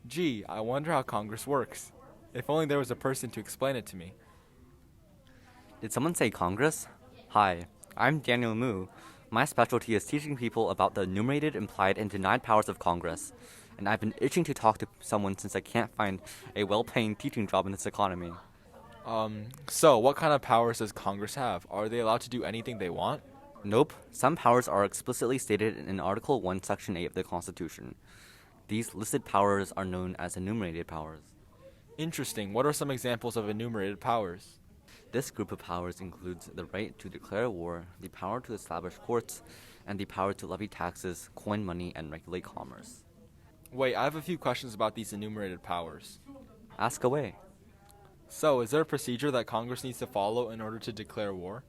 Gee, I wonder how Congress works. If only there was a person to explain it to me. Did someone say Congress? Hi, I'm Daniel Mu. My specialty is teaching people about the enumerated, implied, and denied powers of Congress, and I've been itching to talk to someone since I can't find a well-paying teaching job in this economy. So what kind of powers does Congress have? Are they allowed to do anything they want? Nope, some powers are explicitly stated in Article 1, Section 8 of the Constitution. These listed powers are known as enumerated powers. Interesting. What are some examples of enumerated powers? This group of powers includes the right to declare war, the power to establish courts, and the power to levy taxes, coin money, and regulate commerce. Wait, I have a few questions about these enumerated powers. Ask away. So, is there a procedure that Congress needs to follow in order to declare war?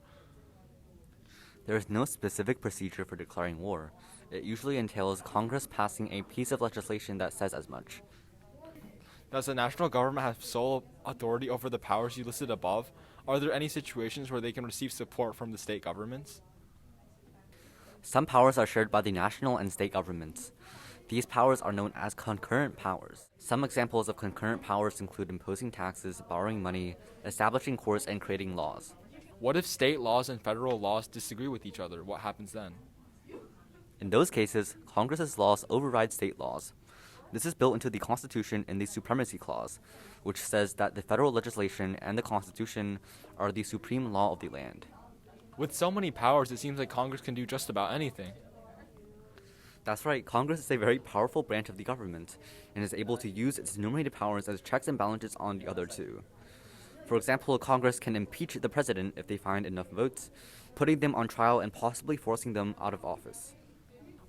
There is no specific procedure for declaring war. It usually entails Congress passing a piece of legislation that says as much. Does the national government have sole authority over the powers you listed above? Are there any situations where they can receive support from the state governments? Some powers are shared by the national and state governments. These powers are known as concurrent powers. Some examples of concurrent powers include imposing taxes, borrowing money, establishing courts, and creating laws. What if state laws and federal laws disagree with each other? What happens then? In those cases, Congress's laws override state laws. This is built into the Constitution in the Supremacy Clause, which says that the federal legislation and the Constitution are the supreme law of the land. With so many powers, it seems like Congress can do just about anything. That's right, Congress is a very powerful branch of the government and is able to use its enumerated powers as checks and balances on the other two. For example, Congress can impeach the president if they find enough votes, putting them on trial and possibly forcing them out of office.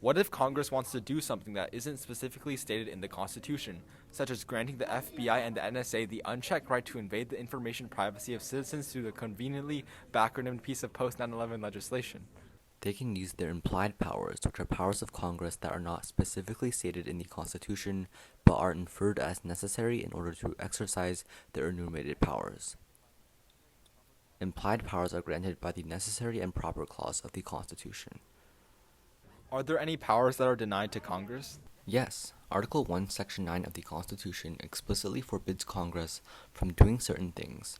What if Congress wants to do something that isn't specifically stated in the Constitution, such as granting the FBI and the NSA the unchecked right to invade the information privacy of citizens through the conveniently backronymed piece of post 9/11 legislation? They can use their implied powers, which are powers of Congress that are not specifically stated in the Constitution, but are inferred as necessary in order to exercise their enumerated powers. Implied powers are granted by the necessary and proper clause of the Constitution. Are there any powers that are denied to Congress? Yes, Article 1, Section 9 of the Constitution explicitly forbids Congress from doing certain things.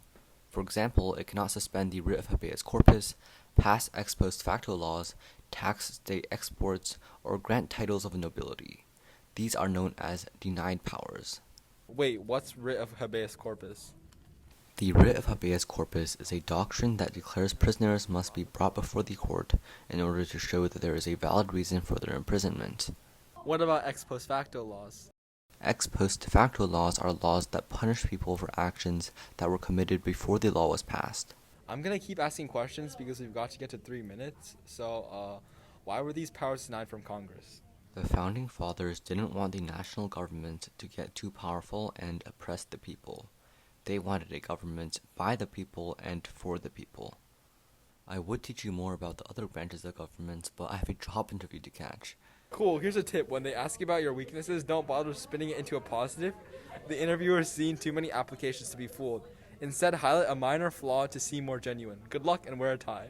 For example, it cannot suspend the writ of habeas corpus, pass ex post facto laws, tax state exports, or grant titles of nobility. These are known as denied powers. Wait, what's writ of habeas corpus? The writ of habeas corpus is a doctrine that declares prisoners must be brought before the court in order to show that there is a valid reason for their imprisonment. What about ex post facto laws? Ex post facto laws are laws that punish people for actions that were committed before the law was passed. I'm gonna keep asking questions because we've got to get to 3 minutes. So, why were these powers denied from Congress? The founding fathers didn't want the national government to get too powerful and oppress the people. They wanted a government by the people and for the people. I would teach you more about the other branches of government, but I have a job interview to catch. Cool, here's a tip. When they ask you about your weaknesses, don't bother spinning it into a positive. The interviewer's seen too many applications to be fooled. Instead, highlight a minor flaw to seem more genuine. Good luck and wear a tie.